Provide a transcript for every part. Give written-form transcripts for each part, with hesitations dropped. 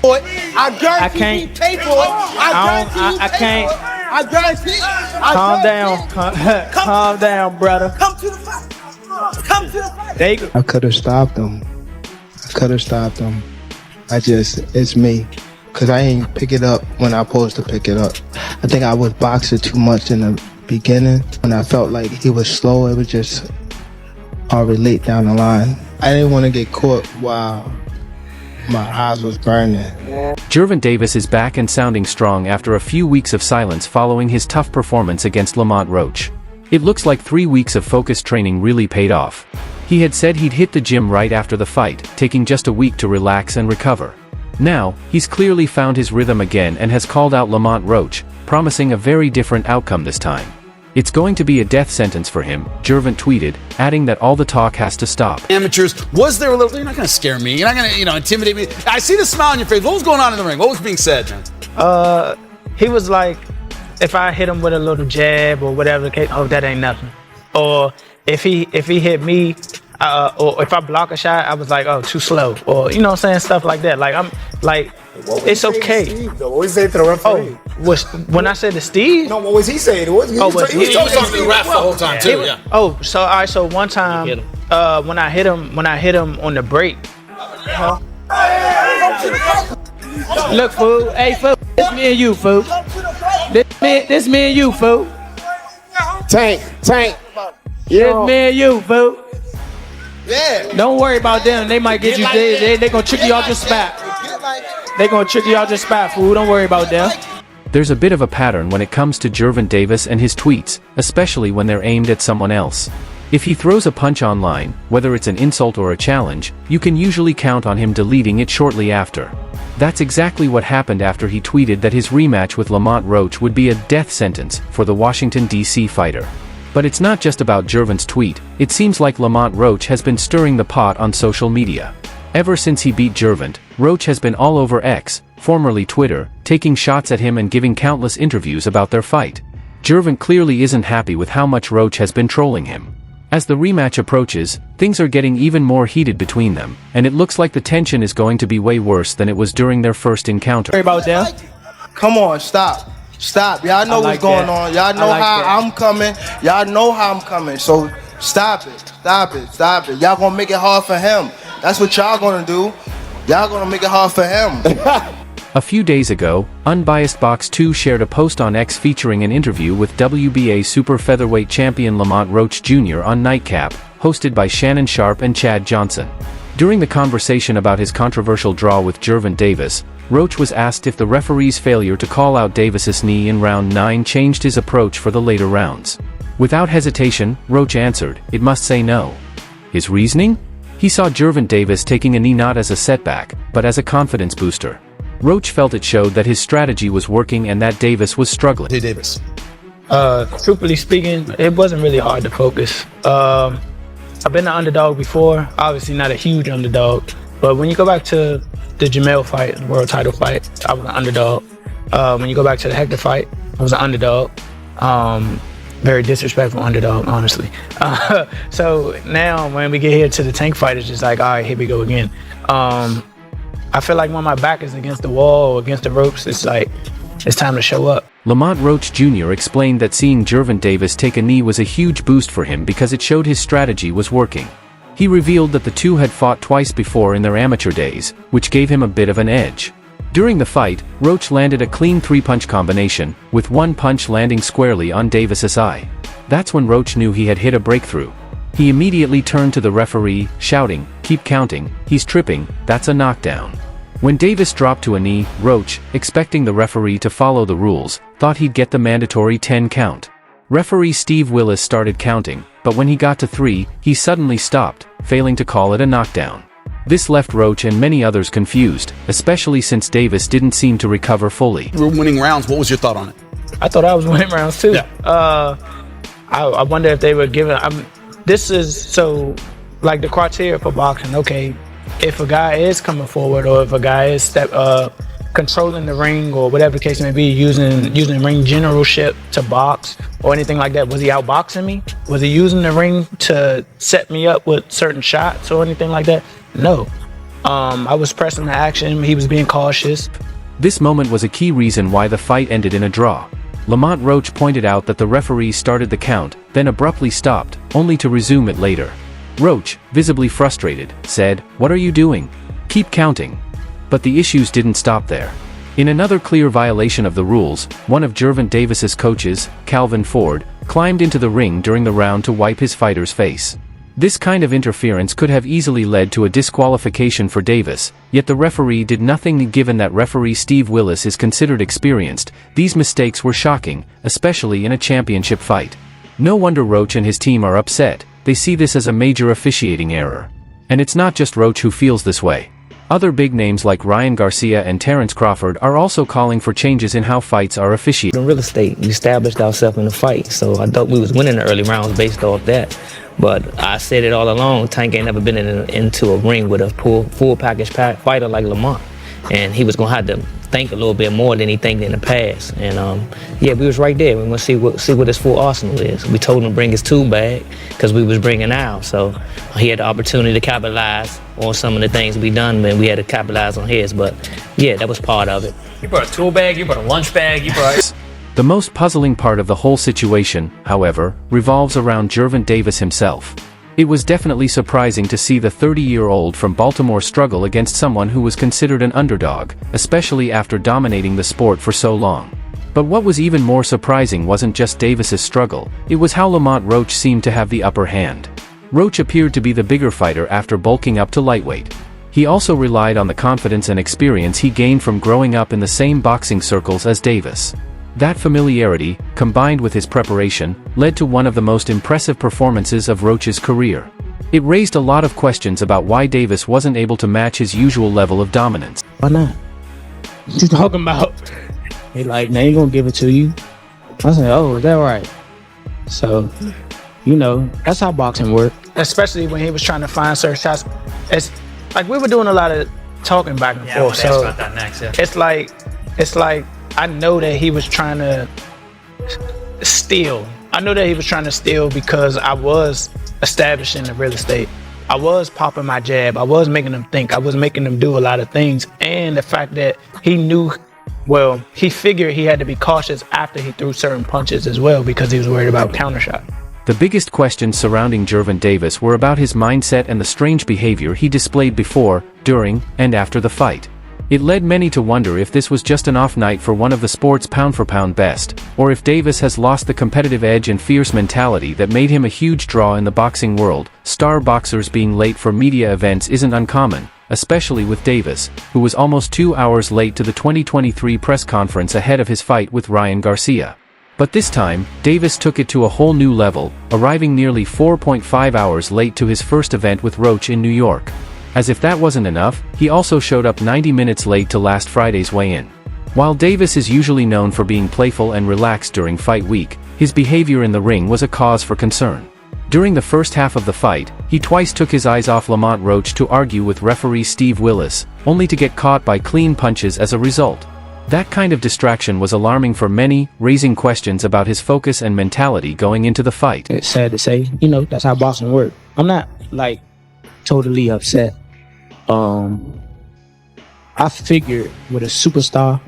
for it. I guarantee he paid for it. I can't. I guarantee. Calm down. Calm down, brother. Come to the fight. Come to the fight. There you go. I could have stopped him. It's me. Because I ain't pick it up when I supposed to pick it up. I think I was boxing too much in the beginning. When I felt like he was slow, it was just already late down the line. I didn't want to get caught while my eyes was burning. Gervonta Davis is back and sounding strong after a few weeks of silence following his tough performance against Lamont Roach. It looks like 3 weeks of focused training really paid off. He had said he'd hit the gym right after the fight, taking just a week to relax and recover. Now, he's clearly found his rhythm again and has called out Lamont Roach, promising a very different outcome this time. It's going to be a death sentence for him, Gervonta tweeted, adding that all the talk has to stop. Amateurs, was there a little, you're not going to scare me, you're not going to, intimidate me. I see the smile on your face. What was going on in the ring? What was being said, man? He was like, if I hit him with a little jab or whatever the case, oh, that ain't nothing. Or if he hit me, or if I block a shot, I was like, oh, too slow. Or, you know what I'm saying? Stuff like that. Like, I'm like, it's okay. What was he saying to the referee? When I said to Steve? No, what was he saying? He was talking to the ref the whole time, too, yeah. Oh, so, all right, so one time, when I hit him on the break. Look, fool. Hey, fool. This me and you, fool. This me and you, fool. Tank. This me and you, fool. Yeah. Don't worry about them. They might get you. They gonna trick you out your spot. They gonna trick you out your spot, fool. Don't worry about them. There's a bit of a pattern when it comes to Gervonta Davis and his tweets, especially when they're aimed at someone else. If he throws a punch online, whether it's an insult or a challenge, you can usually count on him deleting it shortly after. That's exactly what happened after he tweeted that his rematch with Lamont Roach would be a death sentence for the Washington, D.C. fighter. But it's not just about Gervonta's tweet. It seems like Lamont Roach has been stirring the pot on social media. Ever since he beat Gervonta, Roach has been all over X, formerly Twitter, taking shots at him and giving countless interviews about their fight. Gervonta clearly isn't happy with how much Roach has been trolling him. As the rematch approaches, things are getting even more heated between them, and it looks like the tension is going to be way worse than it was during their first encounter. Worry about them. Come on, stop. Y'all know what's going on. Y'all know how I'm coming. Y'all know how I'm coming. So stop it. Y'all gonna make it hard for him. That's what y'all gonna do. Y'all gonna make it hard for him. A few days ago, Unbiased Box 2 shared a post on X featuring an interview with WBA super featherweight champion Lamont Roach Jr. on Nightcap, hosted by Shannon Sharp and Chad Johnson. During the conversation about his controversial draw with Gervonta Davis, Roach was asked if the referee's failure to call out Davis's knee in round 9 changed his approach for the later rounds. Without hesitation, Roach answered, "It must say no." His reasoning? He saw Gervonta Davis taking a knee not as a setback, but as a confidence booster. Roach felt it showed that his strategy was working and that Davis was struggling. Hey, Davis. Truthfully speaking, it wasn't really hard to focus. I've been an underdog before, obviously not a huge underdog, but when you go back to the Jamel fight, the world title fight, I was an underdog. When you go back to the Hector fight, I was an underdog. Very disrespectful underdog, honestly. So now when we get here to the Tank fight, it's just like, all right, here we go again. I feel like when my back is against the wall or against the ropes, it's like, it's time to show up. Lamont Roach Jr. explained that seeing Gervonta Davis take a knee was a huge boost for him because it showed his strategy was working. He revealed that the two had fought twice before in their amateur days, which gave him a bit of an edge. During the fight, Roach landed a clean 3-punch combination, with one punch landing squarely on Davis's eye. That's when Roach knew he had hit a breakthrough. He immediately turned to the referee, shouting, "Keep counting, he's tripping, that's a knockdown." When Davis dropped to a knee, Roach, expecting the referee to follow the rules, thought he'd get the mandatory 10 count. Referee Steve Willis started counting, but when he got to 3, he suddenly stopped, failing to call it a knockdown. This left Roach and many others confused, especially since Davis didn't seem to recover fully. You were winning rounds. What was your thought on it? I thought I was winning rounds too. Yeah. I wonder if they were giving. This is so like the criteria for boxing. Okay, if a guy is coming forward or if a guy is controlling the ring or whatever the case may be, using ring generalship to box or anything like that. Was he outboxing me? Was he using the ring to set me up with certain shots or anything like that? No. I was pressing the action. He was being cautious. This moment was a key reason why the fight ended in a draw. Lamont Roach pointed out that the referee started the count, then abruptly stopped, only to resume it later. Roach, visibly frustrated, said, "What are you doing? Keep counting." But the issues didn't stop there. In another clear violation of the rules, one of Gervonta Davis's coaches, Calvin Ford, climbed into the ring during the round to wipe his fighter's face. This kind of interference could have easily led to a disqualification for Davis, yet the referee did nothing. Given that referee Steve Willis is considered experienced, these mistakes were shocking, especially in a championship fight. No wonder Roach and his team are upset. They see this as a major officiating error. And it's not just Roach who feels this way. Other big names like Ryan Garcia and Terrence Crawford are also calling for changes in how fights are officiated. In real estate, we established ourselves in the fight, so I thought we was winning the early rounds based off that. But I said it all along, Tank ain't never been into a ring with a full package fighter like Lamont. And he was going to have to think a little bit more than he think in the past. And yeah, we was right there. We want to see what his full arsenal is. We told him to bring his tool bag because we was bringing ours. So he had the opportunity to capitalize on some of the things we done, and we had to capitalize on his. But yeah, that was part of it. You brought a tool bag, you brought a lunch bag, you brought... The most puzzling part of the whole situation, however, revolves around Gervonta Davis himself. It was definitely surprising to see the 30-year-old from Baltimore struggle against someone who was considered an underdog, especially after dominating the sport for so long. But what was even more surprising wasn't just Davis's struggle, it was how Lamont Roach seemed to have the upper hand. Roach appeared to be the bigger fighter after bulking up to lightweight. He also relied on the confidence and experience he gained from growing up in the same boxing circles as Davis. That familiarity, combined with his preparation, led to one of the most impressive performances of Roach's career. It raised a lot of questions about why Davis wasn't able to match his usual level of dominance. Why not? What you talking about? He like, man, ain't gonna give it to you. I said, oh, is that right? So, you know, that's how boxing works. Especially when he was trying to find certain shots. It's like we were doing a lot of talking back and forth. So about that next, yeah. It's like I know that he was trying to steal. I know that he was trying to steal because I was establishing the real estate. I was popping my jab. I was making them think. I was making them do a lot of things. And the fact that he knew, well, he figured he had to be cautious after he threw certain punches as well because he was worried about counter shot. The biggest questions surrounding Gervonta Davis were about his mindset and the strange behavior he displayed before, during, and after the fight. It led many to wonder if this was just an off night for one of the sport's pound-for-pound best, or if Davis has lost the competitive edge and fierce mentality that made him a huge draw in the boxing world. Star boxers being late for media events isn't uncommon, especially with Davis, who was almost 2 hours late to the 2023 press conference ahead of his fight with Ryan Garcia. But this time, Davis took it to a whole new level, arriving nearly 4.5 hours late to his first event with Roach in New York. As if that wasn't enough, he also showed up 90 minutes late to last Friday's weigh-in. While Davis is usually known for being playful and relaxed during fight week, his behavior in the ring was a cause for concern. During the first half of the fight, he twice took his eyes off Lamont Roach to argue with referee Steve Willis, only to get caught by clean punches as a result. That kind of distraction was alarming for many, raising questions about his focus and mentality going into the fight. It's sad to say, you know, that's how boxing works. I'm not, like, totally upset. I figured with a superstar,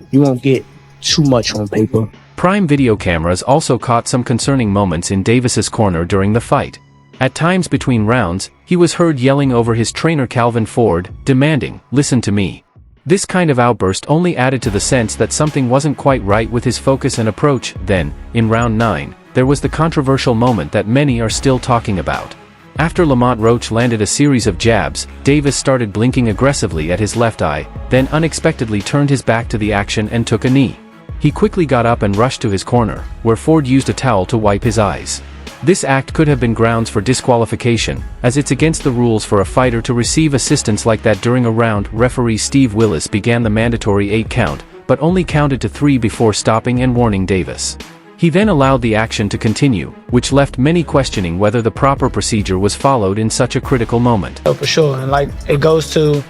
you won't get too much on paper. Prime Video cameras also caught some concerning moments in Davis's corner during the fight. At times between rounds, he was heard yelling over his trainer Calvin Ford, demanding, "Listen to me." This kind of outburst only added to the sense that something wasn't quite right with his focus and approach. Then, in round 9, there was the controversial moment that many are still talking about. After Lamont Roach landed a series of jabs, Davis started blinking aggressively at his left eye, then unexpectedly turned his back to the action and took a knee. He quickly got up and rushed to his corner, where Ford used a towel to wipe his eyes. This act could have been grounds for disqualification, as it's against the rules for a fighter to receive assistance like that during a round. Referee Steve Willis began the mandatory 8 count, but only counted to 3 before stopping and warning Davis. He then allowed the action to continue, which left many questioning whether the proper procedure was followed in such a critical moment. Oh, for sure. And like it goes to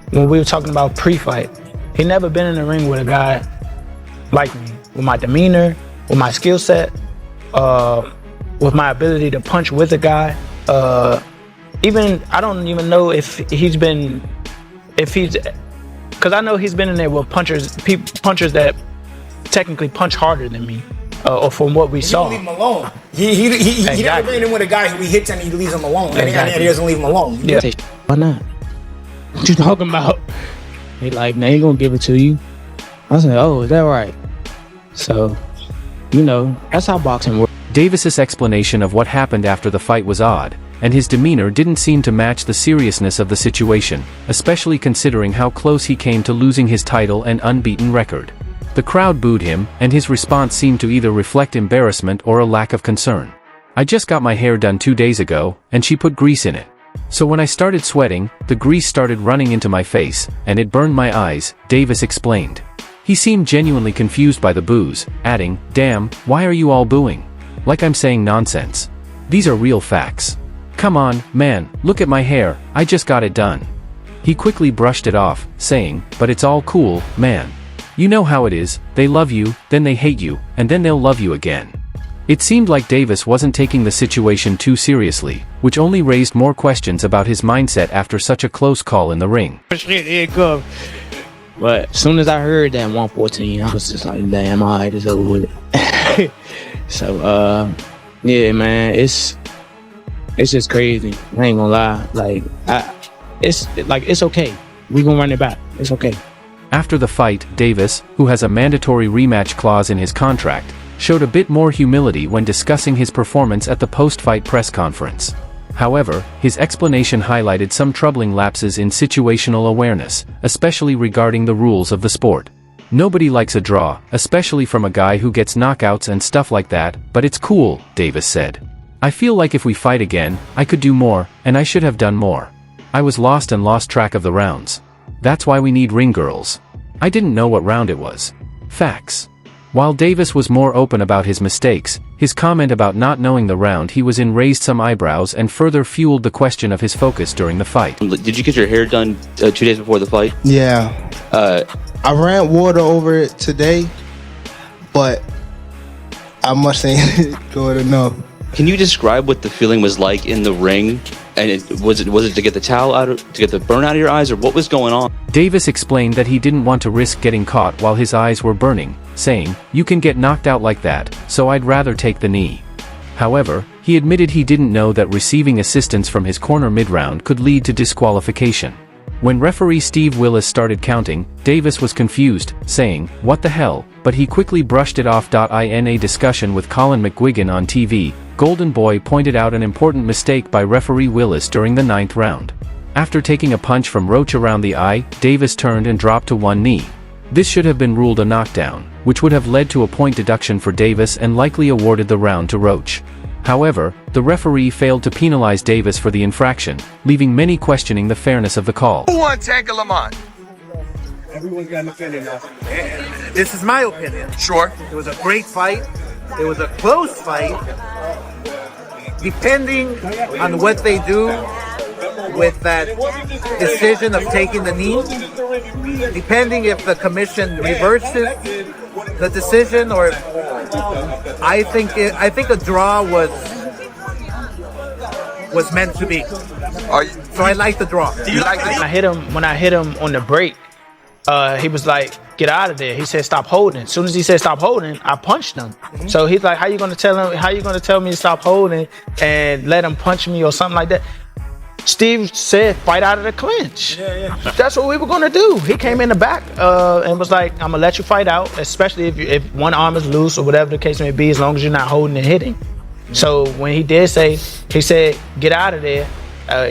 when we were talking about pre-fight. He never been in the ring with a guy like me, with my demeanor, with my skill set, with my ability to punch with a guy. I don't even know if he's been if he's, because I know he's been in there with punchers that technically punch harder than me, or from what we saw. Leave him alone. He never been in with a guy who he hits and he leaves him alone. And he doesn't leave him alone. Yeah. Why not? What you talking about? He like, they ain't gonna give it to you. I said, oh, is that right? So, you know, that's how boxing works. Davis's explanation of what happened after the fight was odd, and his demeanor didn't seem to match the seriousness of the situation, especially considering how close he came to losing his title and unbeaten record. The crowd booed him, and his response seemed to either reflect embarrassment or a lack of concern. I just got my hair done 2 days ago, and she put grease in it. So when I started sweating, the grease started running into my face, and it burned my eyes, Davis explained. He seemed genuinely confused by the boos, adding, "Damn, why are you all booing? Like I'm saying nonsense. These are real facts. Come on, man, look at my hair, I just got it done." He quickly brushed it off, saying, "But it's all cool, man. You know how it is, they love you, then they hate you, and then they'll love you again." It seemed like Davis wasn't taking the situation too seriously, which only raised more questions about his mindset after such a close call in the ring. But as soon as I heard that 114, I was just like, damn, all right, it's over with it. So, yeah, man, it's just crazy. I ain't gonna lie. Like, it's okay. We gonna run it back. It's okay. After the fight, Davis, who has a mandatory rematch clause in his contract, showed a bit more humility when discussing his performance at the post-fight press conference. However, his explanation highlighted some troubling lapses in situational awareness, especially regarding the rules of the sport. "Nobody likes a draw, especially from a guy who gets knockouts and stuff like that, but it's cool," Davis said. "I feel like if we fight again, I could do more, and I should have done more. I was lost and lost track of the rounds. That's why we need ring girls. I didn't know what round it was. Facts." While Davis was more open about his mistakes, his comment about not knowing the round he was in raised some eyebrows and further fueled the question of his focus during the fight. Did you get your hair done 2 days before the fight? Yeah. I ran water over it today, but I must say good enough. Can you describe what the feeling was like in the ring? And was it to get the towel out, to get the burn out of your eyes, or what was going on? Davis explained that he didn't want to risk getting caught while his eyes were burning, saying, "You can get knocked out like that, so I'd rather take the knee." However, he admitted he didn't know that receiving assistance from his corner mid-round could lead to disqualification. When referee Steve Willis started counting, Davis was confused, saying, "What the hell?" But he quickly brushed it off. In a discussion with Colin McGuigan on TV, Golden Boy pointed out an important mistake by referee Willis during the 9th round. After taking a punch from Roach around the eye, Davis turned and dropped to one knee. This should have been ruled a knockdown, which would have led to a point deduction for Davis and likely awarded the round to Roach. However, the referee failed to penalize Davis for the infraction, leaving many questioning the fairness of the call. Who won Tank or Lamont? Everyone's got an opinion now. This is my opinion. Sure. It was a great fight. It was a close fight. Depending on what they do with that decision of taking the knee, depending if the commission reverses the decision, or I think a draw was meant to be. So I like the draw. Do you like the When I hit him on the break, he was like, "Get out of there." He said, "Stop holding." As soon as he said stop holding, I punched him. So he's like, how you gonna tell me to stop holding and let him punch me or something like that? Steve said, fight out of the clinch. Yeah. That's what we were gonna do. He came in the back and was like, "I'm gonna let you fight out, especially if one arm is loose or whatever the case may be, as long as you're not holding and hitting." So when he said, "Get out of there,"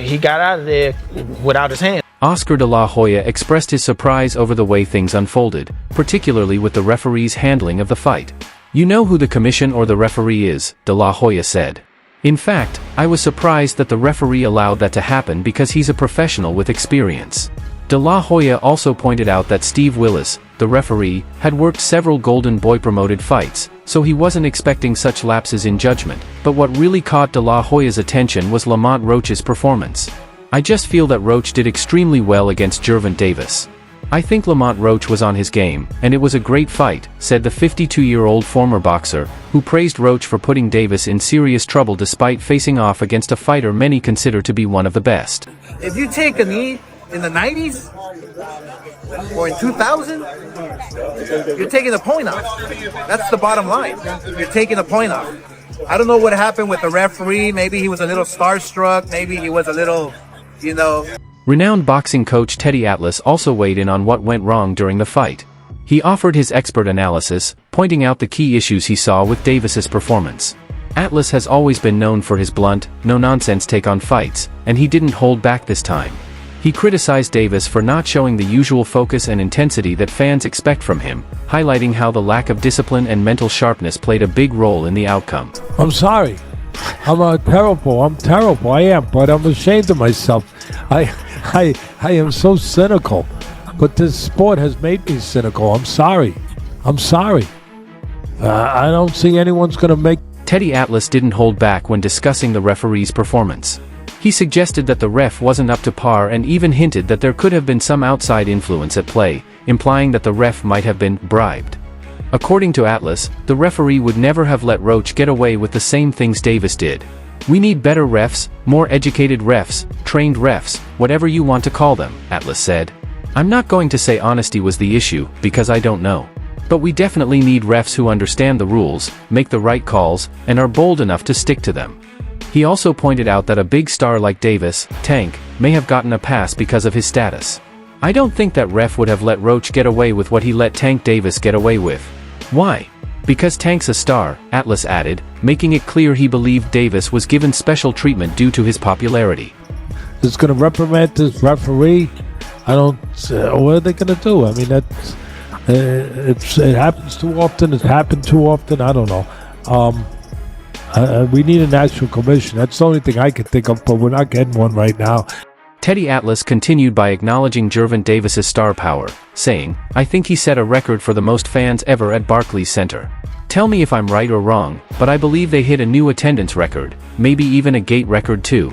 he got out of there without his hand. Oscar de la Hoya expressed his surprise over the way things unfolded, particularly with the referee's handling of the fight. "You know who the commission or the referee is," de la Hoya said. "In fact, I was surprised that the referee allowed that to happen because he's a professional with experience." De la Hoya also pointed out that Steve Willis, the referee, had worked several Golden Boy promoted fights, so he wasn't expecting such lapses in judgment, but what really caught de la Hoya's attention was Lamont Roach's performance. "I just feel that Roach did extremely well against Gervonta Davis. I think Lamont Roach was on his game, and it was a great fight," said the 52-year-old former boxer, who praised Roach for putting Davis in serious trouble despite facing off against a fighter many consider to be one of the best. If you take a knee in the 90s, or in 2000, you're taking a point off. That's the bottom line. You're taking a point off. I don't know what happened with the referee. Maybe he was a little starstruck. Maybe he was a little, Renowned boxing coach Teddy Atlas also weighed in on what went wrong during the fight. He offered his expert analysis, pointing out the key issues he saw with Davis's performance. Atlas has always been known for his blunt, no-nonsense take on fights, and he didn't hold back this time. He criticized Davis for not showing the usual focus and intensity that fans expect from him, highlighting how the lack of discipline and mental sharpness played a big role in the outcome. I'm sorry. I'm terrible. I am, but I'm ashamed of myself. I am so cynical. But this sport has made me cynical. I'm sorry. I don't see anyone's going to make... Teddy Atlas didn't hold back when discussing the referee's performance. He suggested that the ref wasn't up to par and even hinted that there could have been some outside influence at play, implying that the ref might have been bribed. According to Atlas, the referee would never have let Roach get away with the same things Davis did. "We need better refs, more educated refs, trained refs, whatever you want to call them," Atlas said. "I'm not going to say honesty was the issue, because I don't know. But we definitely need refs who understand the rules, make the right calls, and are bold enough to stick to them." He also pointed out that a big star like Davis, Tank, may have gotten a pass because of his status. "I don't think that ref would have let Roach get away with what he let Tank Davis get away with." "Why?" "Because Tank's a star," Atlas added, making it clear he believed Davis was given special treatment due to his popularity. It's going to reprimand this referee. What are they going to do? I mean, it happens too often. It's happened too often. I don't know. We need a national commission. That's the only thing I can think of, but we're not getting one right now. Teddy Atlas continued by acknowledging Gervonta Davis's star power, saying, "I think he set a record for the most fans ever at Barclays Center. Tell me if I'm right or wrong, but I believe they hit a new attendance record, maybe even a gate record too."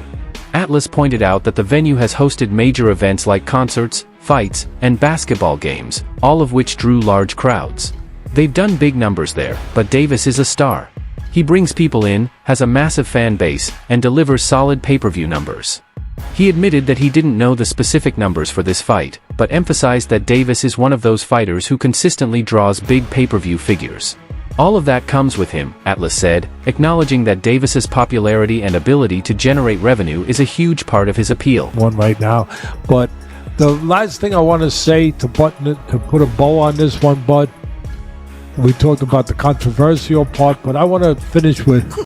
Atlas pointed out that the venue has hosted major events like concerts, fights, and basketball games, all of which drew large crowds. They've done big numbers there, but Davis is a star. He brings people in, has a massive fan base, and delivers solid pay-per-view numbers. He admitted that he didn't know the specific numbers for this fight, but emphasized that Davis is one of those fighters who consistently draws big pay-per-view figures. "All of that comes with him," Atlas said, acknowledging that Davis's popularity and ability to generate revenue is a huge part of his appeal. One right now, but the last thing I want to say to put a bow on this one, Bud, we talked about the controversial part, but I want to finish with